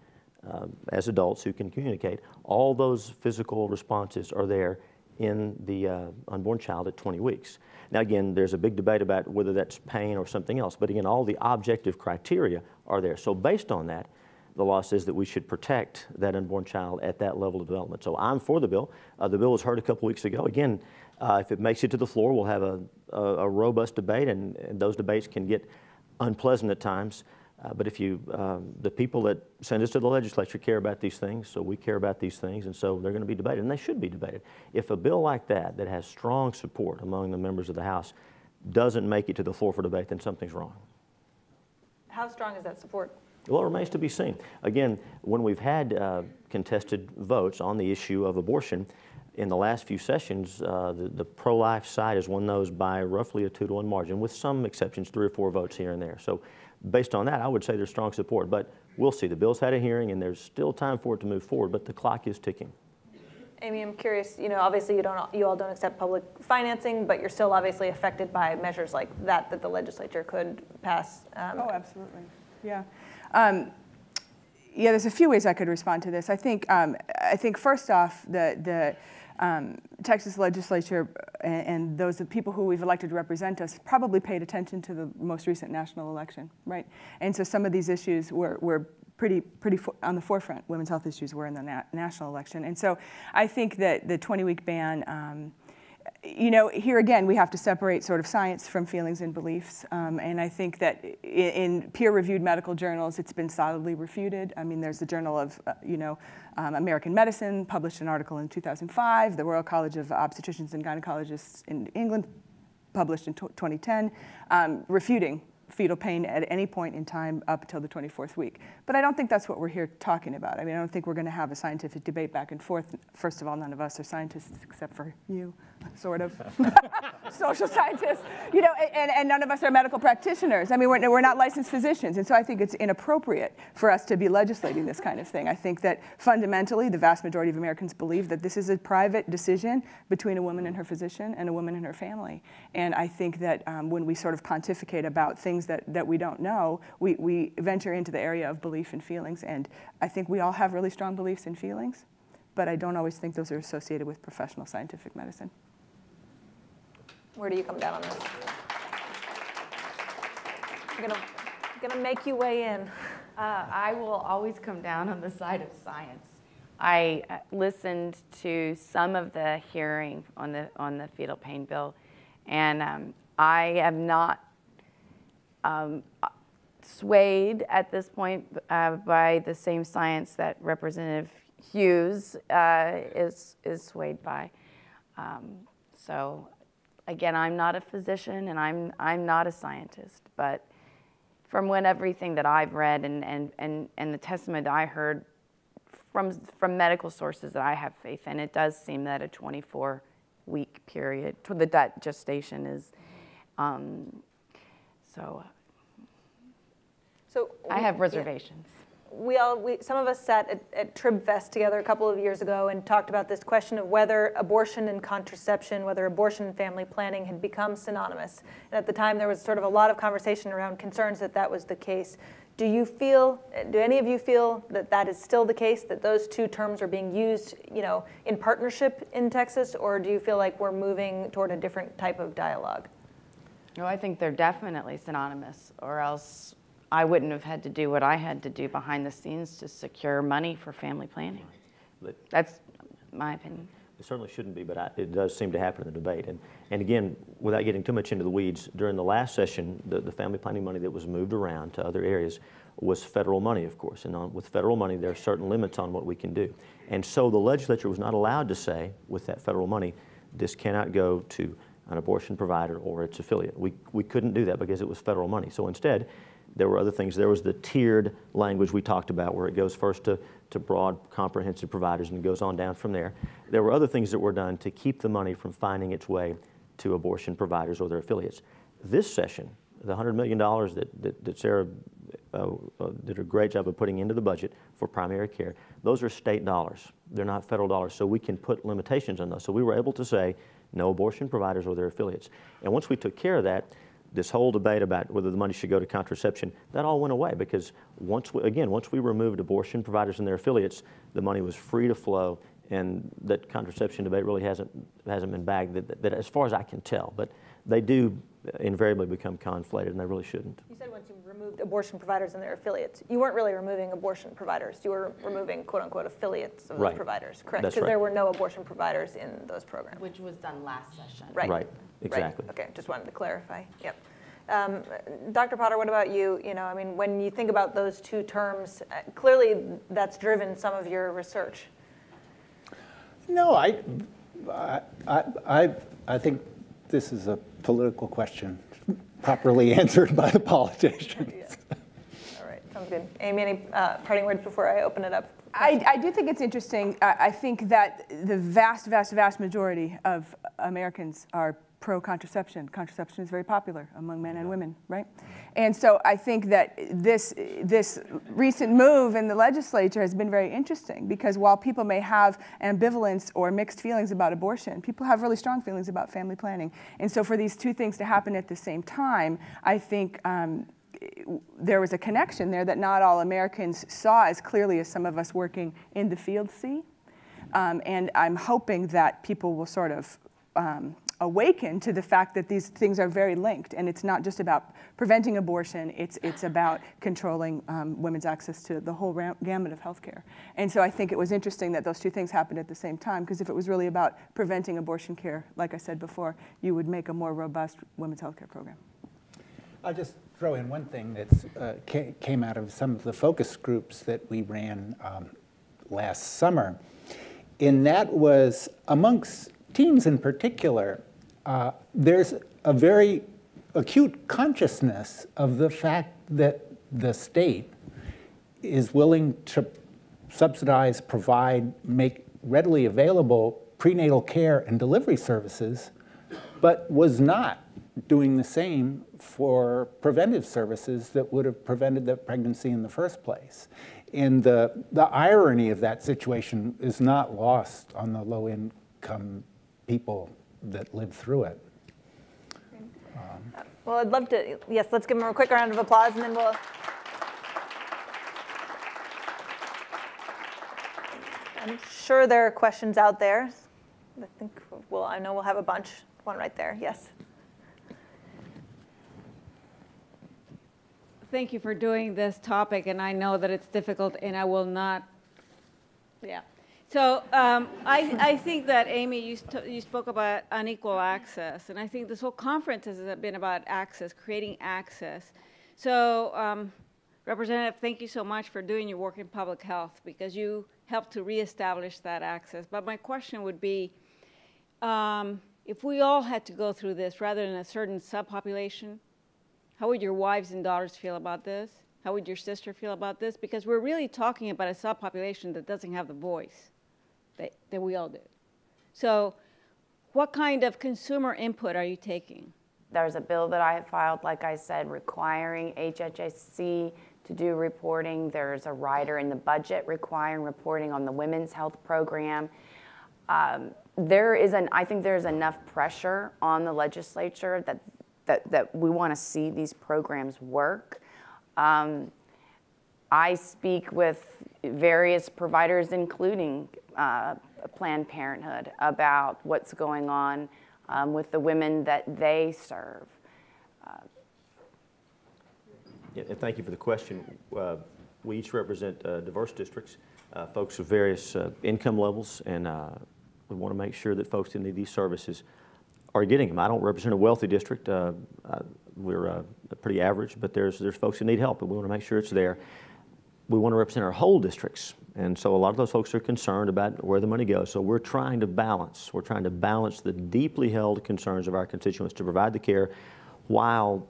as adults who can communicate, all those physical responses are there in the unborn child at 20 weeks. Now again, there's a big debate about whether that's pain or something else, but again, all the objective criteria are there. So based on that, the law says that we should protect that unborn child at that level of development. So I'm for the bill. The bill was heard a couple weeks ago. Again, if it makes it to the floor, we'll have a robust debate, and those debates can get unpleasant at times. But if the people that send us to the legislature care about these things, so we care about these things, and so they're going to be debated, and they should be debated. If a bill like that has strong support among the members of the House, doesn't make it to the floor for debate, then something's wrong. How strong is that support? Well, it remains to be seen. Again, when we've had contested votes on the issue of abortion, in the last few sessions, the pro-life side has won those by roughly a 2-to-1 margin, with some exceptions, 3 or 4 votes here and there. So based on that, I would say there's strong support, but we'll see. The bill's had a hearing, and there's still time for it to move forward, but the clock is ticking. Amy, I'm curious, you know, obviously you all don't accept public financing, but you're still obviously affected by measures like that the legislature could pass. Oh, absolutely, yeah. Yeah, there's a few ways I could respond to this. I think first off, the Texas legislature and those people who we've elected to represent us probably paid attention to the most recent national election, right? And so some of these issues were pretty on the forefront. Women's health issues were in the national election. And so I think that the 20-week ban, you know, here again, we have to separate sort of science from feelings and beliefs. And I think that in peer-reviewed medical journals, it's been solidly refuted. I mean, there's the Journal of, American Medicine published an article in 2005. The Royal College of Obstetricians and Gynecologists in England published in 2010, refuting fetal pain at any point in time up until the 24th week. But I don't think that's what we're here talking about. I mean, I don't think we're going to have a scientific debate back and forth. First of all, none of us are scientists except for you, sort of. Social scientists, you know, and none of us are medical practitioners. I mean, we're not licensed physicians, and so I think it's inappropriate for us to be legislating this kind of thing. I think that fundamentally, the vast majority of Americans believe that this is a private decision between a woman and her physician and a woman and her family. And I think that when we sort of pontificate about things that we don't know, we venture into the area of belief and feelings, and I think we all have really strong beliefs and feelings, but I don't always think those are associated with professional scientific medicine. Where do you come down on this? I'm gonna make you weigh in. I will always come down on the side of science. I listened to some of the hearing on the fetal pain bill, and I am not swayed at this point by the same science that Representative Hughes is swayed by. So again, I'm not a physician and I'm not a scientist, but from everything that I've read and the testimony that I heard from medical sources that I have faith in, it does seem that a 24-week period, that gestation is So So I have reservations. Some of us sat at Trib Fest together a couple of years ago and talked about this question of whether abortion and contraception, whether abortion and family planning had become synonymous. And at the time, there was sort of a lot of conversation around concerns that that was the case. Do any of you feel that that is still the case, that those two terms are being used, in partnership in Texas, or do you feel like we're moving toward a different type of dialogue? No, I think they're definitely synonymous, or else I wouldn't have had to do what I had to do behind the scenes to secure money for family planning. That's my opinion. It certainly shouldn't be, but it does seem to happen in the debate. And again, without getting too much into the weeds, during the last session, the family planning money that was moved around to other areas was federal money, of course. And with federal money, there are certain limits on what we can do. And so the legislature was not allowed to say, with that federal money, this cannot go to an abortion provider or its affiliate. We couldn't do that because it was federal money. So instead, there were other things. There was the tiered language we talked about where it goes first to broad, comprehensive providers and goes on down from there. There were other things that were done to keep the money from finding its way to abortion providers or their affiliates. This session, the $100 million that Sarah did a great job of putting into the budget for primary care, those are state dollars. They're not federal dollars, so we can put limitations on those. So we were able to say no abortion providers or their affiliates. And once we took care of that, this whole debate about whether the money should go to contraception, that all went away because once we removed abortion providers and their affiliates, the money was free to flow, and that contraception debate really hasn't been bagged, that as far as I can tell. But they do invariably become conflated, and they really shouldn't. You said once you removed abortion providers and their affiliates. You weren't really removing abortion providers. You were removing, quote unquote, affiliates of those providers, correct? That's because right. there were no abortion providers in those programs. Which was done last session. Right. Exactly. Right. Okay, just wanted to clarify. Yep. Dr. Potter, what about you? When you think about those two terms, clearly that's driven some of your research. No, I think this is a political question properly answered by the politicians. Yeah. All right, sounds good. Amy, any parting words before I open it up? I do think it's interesting. I think that the vast, vast, vast majority of Americans are pro-contraception. Contraception is very popular among men and women, right? And so I think that this recent move in the legislature has been very interesting because while people may have ambivalence or mixed feelings about abortion, people have really strong feelings about family planning. And so for these two things to happen at the same time, I think there was a connection there that not all Americans saw as clearly as some of us working in the field see. And I'm hoping that people will sort of awaken to the fact that these things are very linked, and it's not just about preventing abortion, it's about controlling women's access to the whole gamut of healthcare. And so I think it was interesting that those two things happened at the same time, because if it was really about preventing abortion care, like I said before, you would make a more robust women's healthcare program. I'll just throw in one thing that came out of some of the focus groups that we ran last summer, and that was amongst teens in particular, there's a very acute consciousness of the fact that the state is willing to subsidize, provide, make readily available prenatal care and delivery services, but was not doing the same for preventive services that would have prevented the pregnancy in the first place. And the irony of that situation is not lost on the low-income people that live through it. Well, I'd love to, yes, let's give them a quick round of applause, and then we'll. I'm sure there are questions out there. I know we'll have a bunch. One right there, yes. Thank you for doing this topic, and I know that it's difficult, and I will not, So I think that, Amy, you spoke about unequal access, and I think this whole conference has been about access, creating access. So, Representative, thank you so much for doing your work in public health, because you helped to reestablish that access. But my question would be, if we all had to go through this rather than a certain subpopulation, how would your wives and daughters feel about this? How would your sister feel about this? Because we're really talking about a subpopulation that doesn't have the voice that we all do. So what kind of consumer input are you taking There's a bill that I have filed, like I said, requiring HHSC to do reporting. There's a rider in the budget requiring reporting on the women's health program. I think there's enough pressure on the legislature that we want to see these programs work. I speak with various providers, including Planned Parenthood, about what's going on with the women that they serve. Yeah, and thank you for the question. We each represent diverse districts, folks of various income levels, and we want to make sure that folks that need these services are getting them. I don't represent a wealthy district. We're pretty average, but there's folks who need help, and we want to make sure it's there. We want to represent our whole districts, and so a lot of those folks are concerned about where the money goes. So we're trying to balance. We're trying to balance the deeply held concerns of our constituents to provide the care while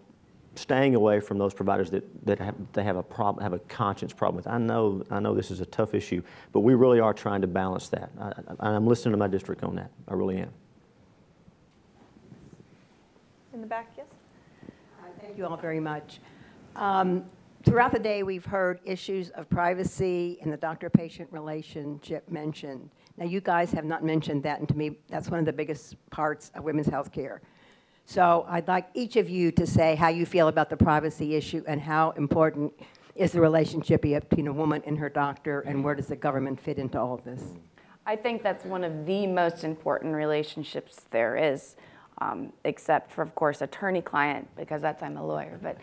staying away from those providers that have a conscience problem with. I know this is a tough issue, but we really are trying to balance that. I'm listening to my district on that. I really am. In the back, yes? Thank you all very much. Throughout the day, we've heard issues of privacy and the doctor-patient relationship mentioned. Now, you guys have not mentioned that, and to me, that's one of the biggest parts of women's health care. So I'd like each of you to say how you feel about the privacy issue and how important is the relationship between a woman and her doctor, and where does the government fit into all of this? I think that's one of the most important relationships there is, except for, of course, attorney-client, because I'm a lawyer. But,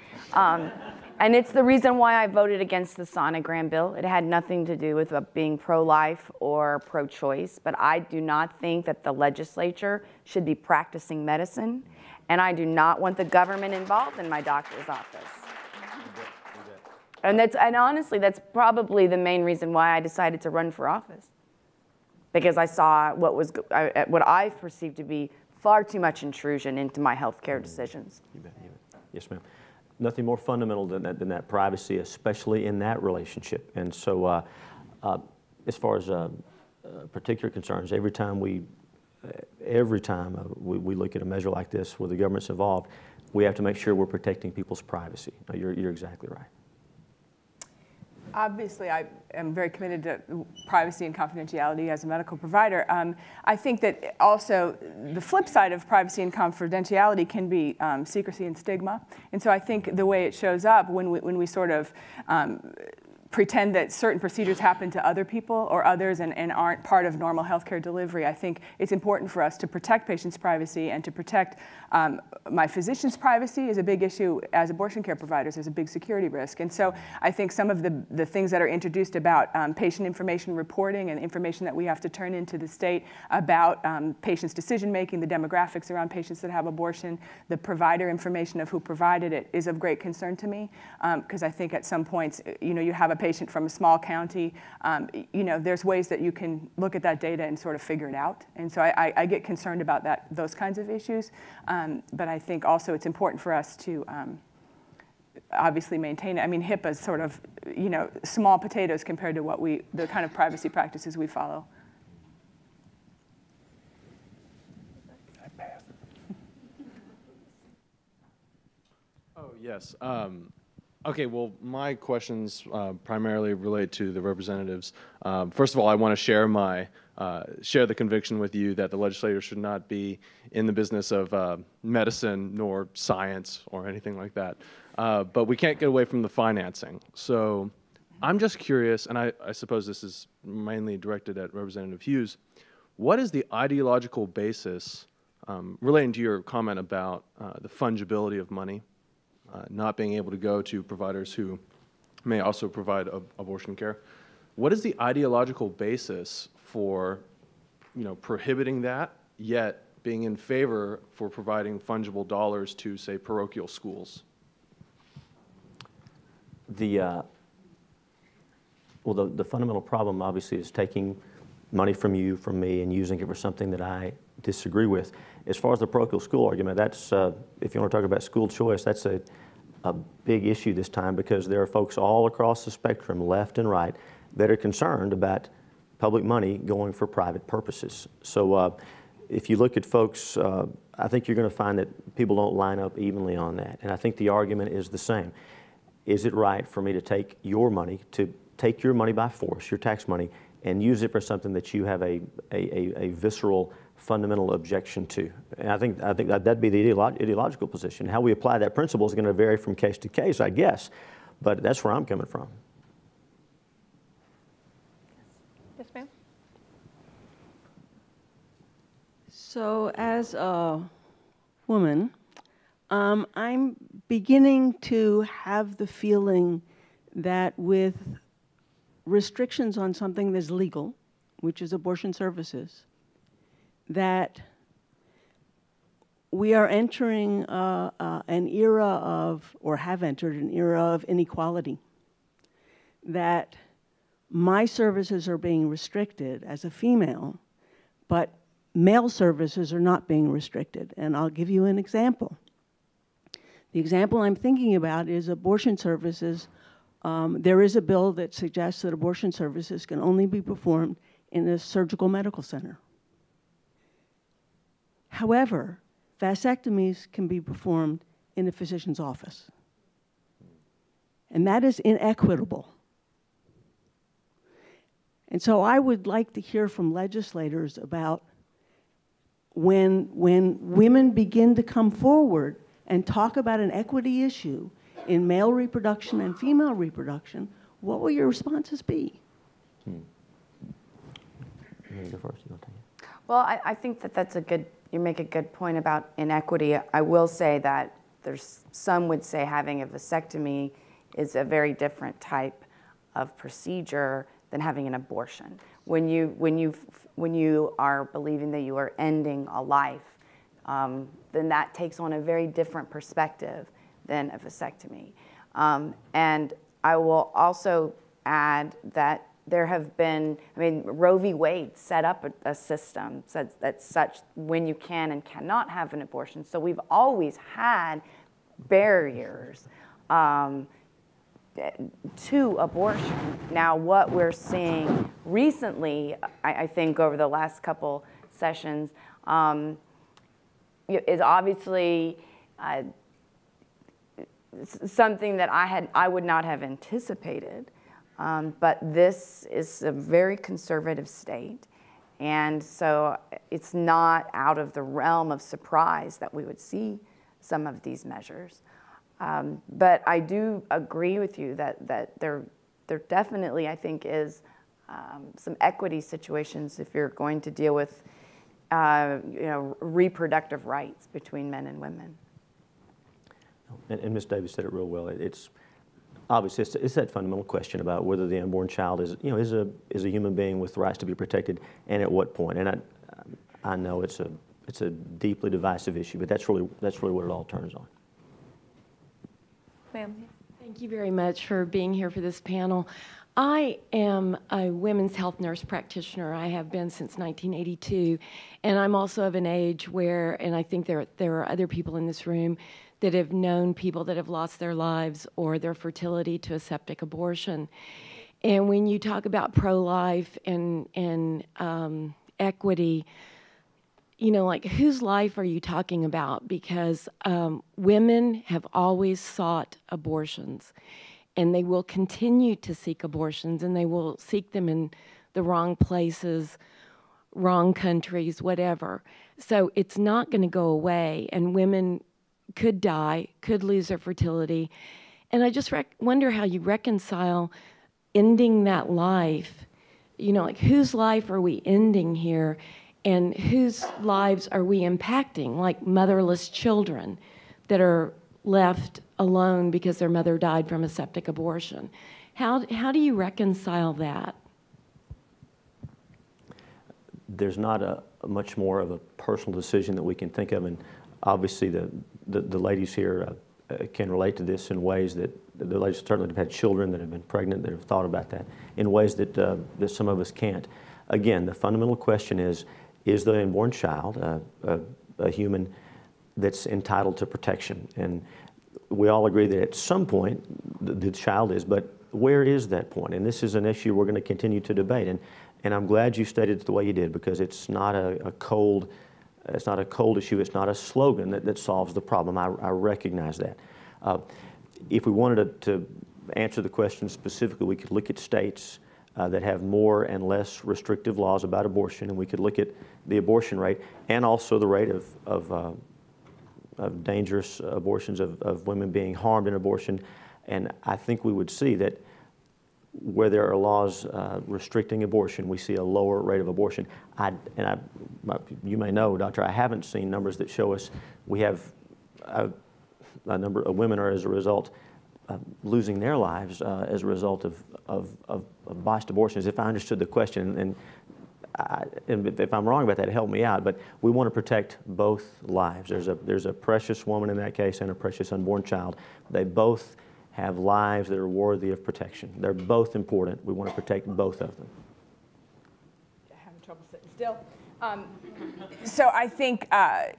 and it's the reason why I voted against the sonogram bill. It had nothing to do with being pro-life or pro-choice, but I do not think that the legislature should be practicing medicine, and I do not want the government involved in my doctor's office. And honestly, that's probably the main reason why I decided to run for office, because I saw what I perceived to be far too much intrusion into my healthcare decisions. You bet, you bet. Yes, ma'am. Nothing more fundamental than that privacy, especially in that relationship. And so as far as particular concerns, every time we look at a measure like this where the government's involved, we have to make sure we're protecting people's privacy. You're exactly right. Obviously, I am very committed to privacy and confidentiality as a medical provider. I think that also the flip side of privacy and confidentiality can be secrecy and stigma. And so I think the way it shows up when we sort of pretend that certain procedures happen to other people or others and aren't part of normal healthcare delivery, I think it's important for us to protect patients' privacy and to protect my physician's privacy is a big issue. As abortion care providers, there's a big security risk. And so I think some of the things that are introduced about patient information reporting and information that we have to turn into the state about patients' decision-making, the demographics around patients that have abortion, the provider information of who provided it is of great concern to me, because I think at some points, you have a patient from a small county, there's ways that you can look at that data and sort of figure it out. And so I get concerned about those kinds of issues. But I think also it's important for us to obviously maintain it. I mean, HIPAA is sort of, small potatoes compared to the kind of privacy practices we follow. I pass. Oh, yes. Okay, well, my questions primarily relate to the representatives. First of all, I want to share the conviction with you that the legislature should not be in the business of medicine nor science or anything like that. But we can't get away from the financing. So I'm just curious, and I suppose this is mainly directed at Representative Hughes, what is the ideological basis relating to your comment about the fungibility of money? Not being able to go to providers who may also provide abortion care. What is the ideological basis for, prohibiting that, yet being in favor for providing fungible dollars to, say, parochial schools? The fundamental problem, obviously, is taking money from you, from me, and using it for something that I disagree with. As far as the parochial school argument, that's, if you want to talk about school choice, that's a big issue this time, because there are folks all across the spectrum, left and right, that are concerned about public money going for private purposes. So if you look at folks, I think you're going to find that people don't line up evenly on that. And I think the argument is the same. Is it right for me to take your money by force, your tax money, and use it for something that you have a visceral, fundamental objection to? And I think that'd be the ideological position. How we apply that principle is going to vary from case to case, I guess, but that's where I'm coming from. Yes, ma'am. So as a woman, I'm beginning to have the feeling that with restrictions on something that's legal, which is abortion services, that we are entering an era of, or have entered an era of inequality, that my services are being restricted as a female, but male services are not being restricted. And I'll give you an example. The example I'm thinking about is abortion services. There is a bill that suggests that abortion services can only be performed in a surgical medical center. However, vasectomies can be performed in a physician's office. And that is inequitable. And so I would like to hear from legislators about when women begin to come forward and talk about an equity issue in male reproduction and female reproduction, what will your responses be? You want to go first? You want to take it? Well, I think that's you make a good point about inequity. I will say that some would say having a vasectomy is a very different type of procedure than having an abortion. When you are believing that you are ending a life, then that takes on a very different perspective than a vasectomy. And I will also add that there have been, Roe v. Wade set up a system that's such when you can and cannot have an abortion. So we've always had barriers to abortion. Now, what we're seeing recently, I think over the last couple sessions, is obviously something that I would not have anticipated. But this is a very conservative state, and so it's not out of the realm of surprise that we would see some of these measures. But I do agree with you that there definitely, I think, is some equity situations if you're going to deal with reproductive rights between men and women. And Ms. Davis said it real well. It's obviously it's that fundamental question about whether the unborn child is a human being with rights to be protected, and at what point. And I know it's a deeply divisive issue, but that's really what it all turns on. Ma'am. Thank you very much for being here for this panel. I am a women's health nurse practitioner. I have been since 1982, and I'm also of an age where, and I think there are other people in this room that have known people that have lost their lives or their fertility to a septic abortion. And when you talk about pro-life and equity, like whose life are you talking about? Because women have always sought abortions, and they will continue to seek abortions, and they will seek them in the wrong places, wrong countries, whatever. So it's not going to go away, and women could die, could lose their fertility. And I just wonder how you reconcile ending that life, like whose life are we ending here, and whose lives are we impacting, like motherless children that are left alone because their mother died from a septic abortion. How do you reconcile that? There's not a much more of a personal decision that we can think of, and obviously the ladies here can relate to this in ways that the ladies certainly have had children that have been pregnant, that have thought about that in ways that some of us can't. Again, the fundamental question is the unborn child a human that's entitled to protection? And we all agree that at some point the child is, but where is that point? And this is an issue we're going to continue to debate. And I'm glad you stated it the way you did, because it's not a cold It's not a cold issue. It's not a slogan that solves the problem. I recognize that. If we wanted to answer the question specifically, we could look at states that have more and less restrictive laws about abortion, and we could look at the abortion rate and also the rate of dangerous abortions, of women being harmed in abortion. And I think we would see that where there are laws restricting abortion, we see a lower rate of abortion. You may know, Doctor, I haven't seen numbers that show us we have a number of women are, as a result, losing their lives as a result of botched abortions. If I understood the question, and if I'm wrong about that, help me out. But we want to protect both lives. There's a precious woman in that case and a precious unborn child. They both have lives that are worthy of protection. They're both important. We want to protect both of them. Having trouble sitting still. So I think,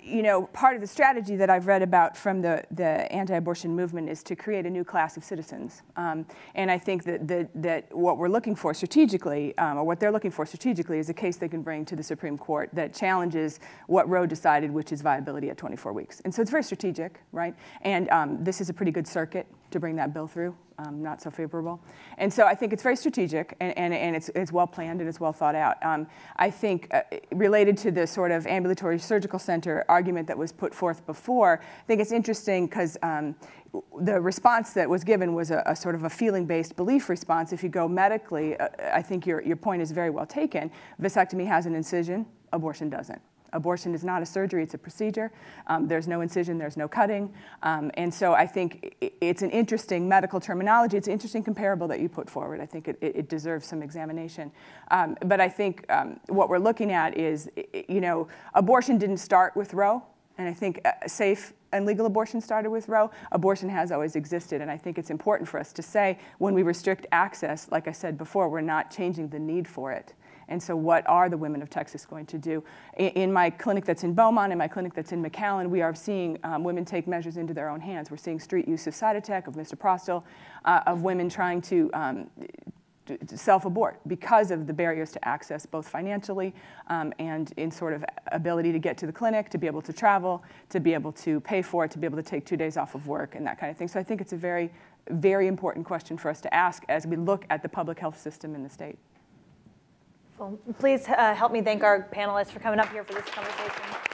you know, part of the strategy that I've read about from the anti-abortion movement is to create a new class of citizens. And I think that what we're looking for strategically, or what they're looking for strategically, is a case they can bring to the Supreme Court that challenges what Roe decided, which is viability at 24 weeks. And so it's very strategic, right? And this is a pretty good circuit to bring that bill through. Not so favorable. And so I think it's very strategic, and it's well planned and it's well thought out. I think related to the sort of ambulatory surgical center argument that was put forth before, I think it's interesting because the response that was given was a sort of a feeling-based belief response. If you go medically, I think your point is very well taken. Vasectomy has an incision, abortion doesn't. Abortion is not a surgery, it's a procedure. There's no incision, there's no cutting. And so I think it's an interesting medical terminology. It's an interesting comparable that you put forward. I think it deserves some examination. But I think what we're looking at is, you know, abortion didn't start with Roe. And I think safe and legal abortion started with Roe. Abortion has always existed. And I think it's important for us to say when we restrict access, like I said before, we're not changing the need for it. And so what are the women of Texas going to do? In my clinic that's in Beaumont and my clinic that's in McAllen, we are seeing women take measures into their own hands. We're seeing street use of Cytotec, of misoprostol, of women trying to self-abort because of the barriers to access, both financially and in sort of ability to get to the clinic, to be able to travel, to be able to pay for it, to be able to take 2 days off of work and that kind of thing. So I think it's a very, very important question for us to ask as we look at the public health system in the state. Well, please help me thank our panelists for coming up here for this conversation.